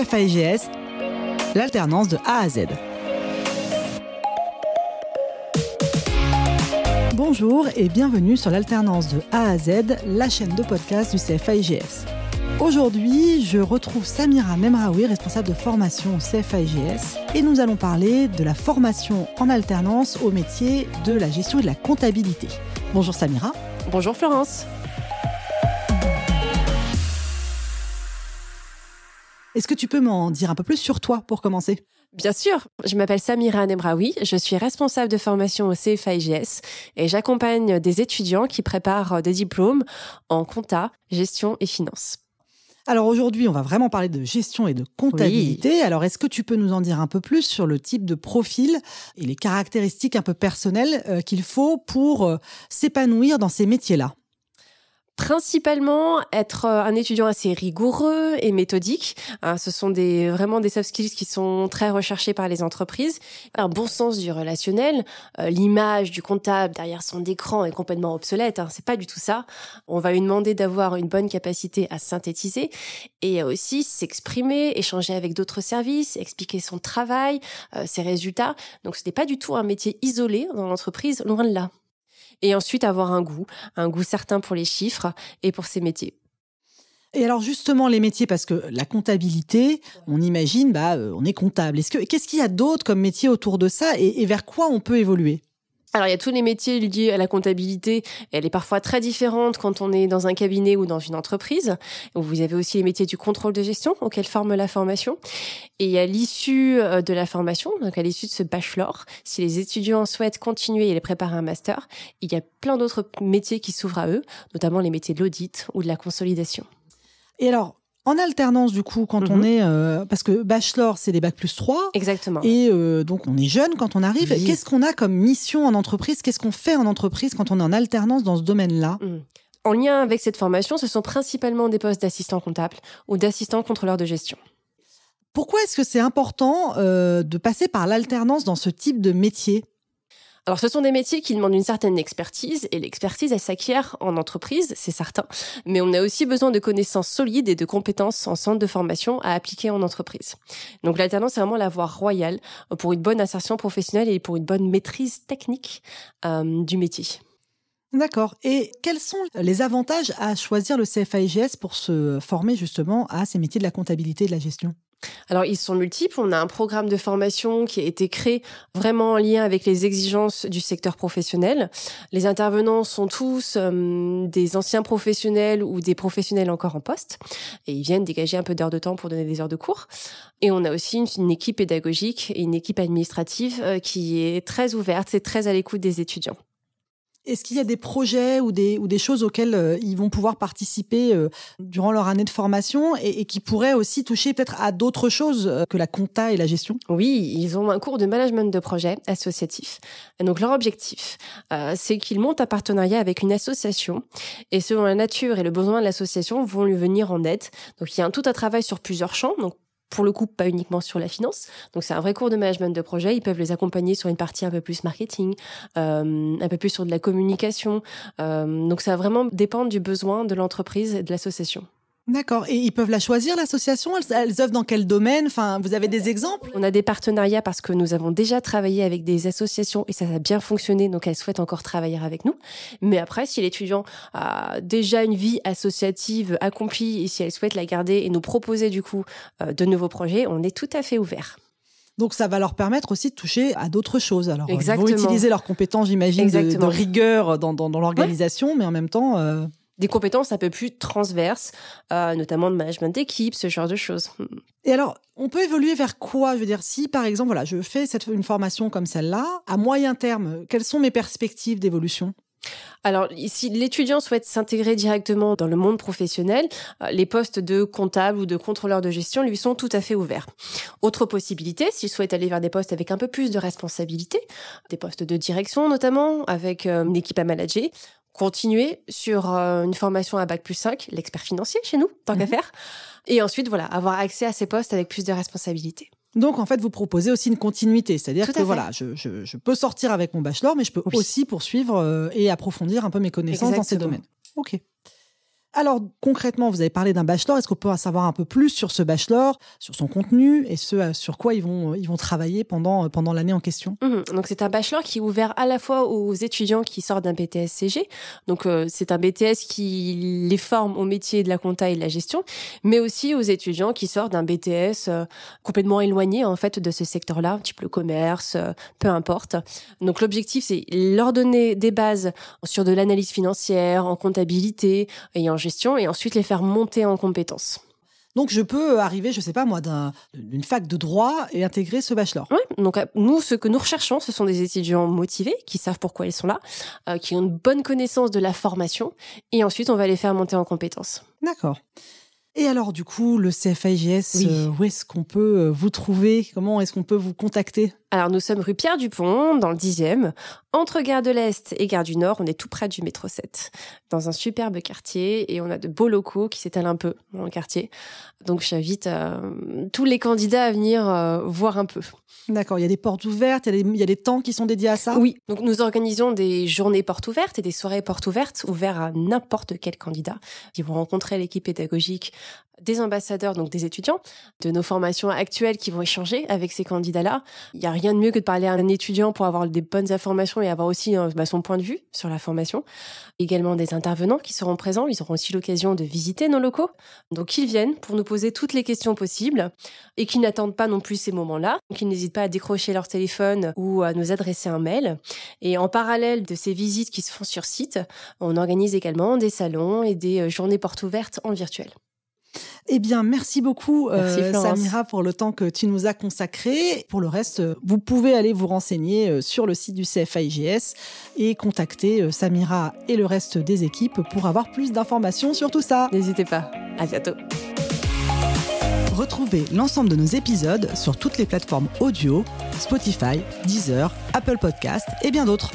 CFA-IGS, l'alternance de A à Z. Bonjour et bienvenue sur l'alternance de A à Z, la chaîne de podcast du CFA-IGS. Aujourd'hui, je retrouve Samira Nemraoui, responsable de formation au CFA-IGS, et nous allons parler de la formation en alternance au métier de la gestion et de la comptabilité. Bonjour Samira. Bonjour Florence. Est-ce que tu peux m'en dire un peu plus sur toi pour commencer ? Bien sûr, je m'appelle Samira Nemraoui, je suis responsable de formation au CFA-IGS et j'accompagne des étudiants qui préparent des diplômes en compta, gestion et finance. Alors aujourd'hui, on va vraiment parler de gestion et de comptabilité. Oui. Alors est-ce que tu peux nous en dire un peu plus sur le type de profil et les caractéristiques un peu personnelles qu'il faut pour s'épanouir dans ces métiers-là ? Principalement, être un étudiant assez rigoureux et méthodique. Ce sont vraiment des soft skills qui sont très recherchés par les entreprises. Un bon sens du relationnel. L'image du comptable derrière son écran est complètement obsolète. C'est pas du tout ça. On va lui demander d'avoir une bonne capacité à synthétiser et aussi s'exprimer, échanger avec d'autres services, expliquer son travail, ses résultats. Donc ce n'est pas du tout un métier isolé dans l'entreprise, loin de là. Et ensuite, avoir un goût certain pour les chiffres et pour ces métiers. Et alors justement, les métiers, parce que la comptabilité, on imagine, on est comptable. Qu'est-ce qu'il y a d'autre comme métier autour de ça et vers quoi on peut évoluer ? Alors, il y a tous les métiers liés à la comptabilité. Elle est parfois très différente quand on est dans un cabinet ou dans une entreprise. Vous avez aussi les métiers du contrôle de gestion auxquels forme la formation. Et à l'issue de la formation, donc à l'issue de ce bachelor, si les étudiants souhaitent continuer et les préparer un master, il y a plein d'autres métiers qui s'ouvrent à eux, notamment les métiers de l'audit ou de la consolidation. Et alors, en alternance, du coup, quand on est... parce que bachelor, c'est des bac plus 3. Exactement. Et donc, on est jeune quand on arrive. Oui. Qu'est-ce qu'on a comme mission en entreprise ? Qu'est-ce qu'on fait en entreprise quand on est en alternance dans ce domaine-là ? En lien avec cette formation, ce sont principalement des postes d'assistant comptable ou d'assistant contrôleur de gestion. Pourquoi est-ce que c'est important de passer par l'alternance dans ce type de métier ? Alors, ce sont des métiers qui demandent une certaine expertise, et l'expertise, elle s'acquiert en entreprise, c'est certain. Mais on a aussi besoin de connaissances solides et de compétences en centre de formation à appliquer en entreprise. Donc, l'alternance, c'est vraiment la voie royale pour une bonne insertion professionnelle et pour une bonne maîtrise technique du métier. D'accord. Et quels sont les avantages à choisir le CFA-IGS pour se former justement à ces métiers de la comptabilité et de la gestion ? Alors, ils sont multiples. On a un programme de formation qui a été créé vraiment en lien avec les exigences du secteur professionnel. Les intervenants sont tous des anciens professionnels ou des professionnels encore en poste. Et ils viennent dégager un peu d'heures de temps pour donner des heures de cours. Et on a aussi une équipe pédagogique et une équipe administrative qui est très ouverte et très à l'écoute des étudiants. Est-ce qu'il y a des projets ou des choses auxquelles ils vont pouvoir participer durant leur année de formation et qui pourraient aussi toucher peut-être à d'autres choses que la compta et la gestion ? Oui, ils ont un cours de management de projet associatif. Et donc leur objectif, c'est qu'ils montent un partenariat avec une association et selon la nature et le besoin de l'association, vont lui venir en aide. Donc il y a tout un travail sur plusieurs champs. Donc pour le coup, pas uniquement sur la finance. Donc, c'est un vrai cours de management de projet. Ils peuvent les accompagner sur une partie un peu plus marketing, un peu plus sur de la communication. Donc, ça va vraiment dépendre du besoin de l'entreprise et de l'association. D'accord. Et ils peuvent la choisir, l'association ? Elles œuvrent dans quel domaine ? Enfin, vous avez des exemples ? On a des partenariats parce que nous avons déjà travaillé avec des associations et ça a bien fonctionné, donc elles souhaitent encore travailler avec nous. Mais après, si l'étudiant a déjà une vie associative accomplie et si elle souhaite la garder et nous proposer du coup de nouveaux projets, on est tout à fait ouvert. Donc, ça va leur permettre aussi de toucher à d'autres choses. Alors, Exactement. ils vont utiliser leurs compétences, j'imagine, de rigueur dans l'organisation, mais en même temps... Des compétences un peu plus transverses, notamment de management d'équipe, ce genre de choses. Et alors, on peut évoluer vers quoi ? Je veux dire, si par exemple, je fais une formation comme celle-là, à moyen terme, quelles sont mes perspectives d'évolution ? Alors, si l'étudiant souhaite s'intégrer directement dans le monde professionnel, les postes de comptable ou de contrôleur de gestion lui sont tout à fait ouverts. Autre possibilité, s'il souhaite aller vers des postes avec un peu plus de responsabilité, des postes de direction notamment, avec une équipe à manager, continuer sur une formation à bac plus 5, l'expert financier chez nous, tant qu'à faire, et ensuite, avoir accès à ces postes avec plus de responsabilités. Donc, en fait, vous proposez aussi une continuité. C'est-à-dire que je peux sortir avec mon bachelor, mais je peux aussi poursuivre et approfondir un peu mes connaissances dans ces domaines. OK. Alors concrètement, vous avez parlé d'un bachelor. Est-ce qu'on peut en savoir un peu plus sur ce bachelor, sur son contenu et ce sur quoi ils vont travailler pendant l'année en question? Donc c'est un bachelor qui est ouvert à la fois aux étudiants qui sortent d'un BTS CG. Donc c'est un BTS qui les forme au métier de la compta et de la gestion, mais aussi aux étudiants qui sortent d'un BTS complètement éloigné en fait de ce secteur-là, type le commerce, peu importe. Donc l'objectif c'est leur donner des bases sur de l'analyse financière, en comptabilité et en gestion, et ensuite les faire monter en compétences. Donc, je peux arriver, je sais pas moi, d'une fac de droit et intégrer ce bachelor. Oui, donc nous, ce que nous recherchons, ce sont des étudiants motivés, qui savent pourquoi ils sont là, qui ont une bonne connaissance de la formation, et ensuite on va les faire monter en compétences. D'accord. Et alors, du coup, le CFA-IGS, Oui. où est-ce qu'on peut vous trouver? Comment est-ce qu'on peut vous contacter? Alors, nous sommes rue Pierre-Dupont, dans le 10e, entre Gare de l'Est et Gare du Nord. On est tout près du métro 7, dans un superbe quartier, et on a de beaux locaux qui s'étalent un peu dans le quartier. Donc, j'invite tous les candidats à venir voir un peu. D'accord, il y a des portes ouvertes, il y a des temps qui sont dédiés à ça? Oui, donc nous organisons des journées portes ouvertes et des soirées portes ouvertes ouvertes à n'importe quel candidat qui vont rencontrer l'équipe pédagogique, des ambassadeurs, donc des étudiants, de nos formations actuelles qui vont échanger avec ces candidats-là. Il n'y a rien de mieux que de parler à un étudiant pour avoir des bonnes informations et avoir aussi son point de vue sur la formation. Également des intervenants qui seront présents, ils auront aussi l'occasion de visiter nos locaux. Donc ils viennent pour nous poser toutes les questions possibles et qui n'attendent pas non plus ces moments-là. Donc ils n'hésitent pas à décrocher leur téléphone ou à nous adresser un mail. Et en parallèle de ces visites qui se font sur site, on organise également des salons et des journées portes ouvertes en virtuel. Eh bien, merci beaucoup, Merci, Samira, pour le temps que tu nous as consacré. Pour le reste, vous pouvez aller vous renseigner sur le site du CFA-IGS et contacter Samira et le reste des équipes pour avoir plus d'informations sur tout ça. N'hésitez pas. À bientôt. Retrouvez l'ensemble de nos épisodes sur toutes les plateformes audio, Spotify, Deezer, Apple Podcasts et bien d'autres.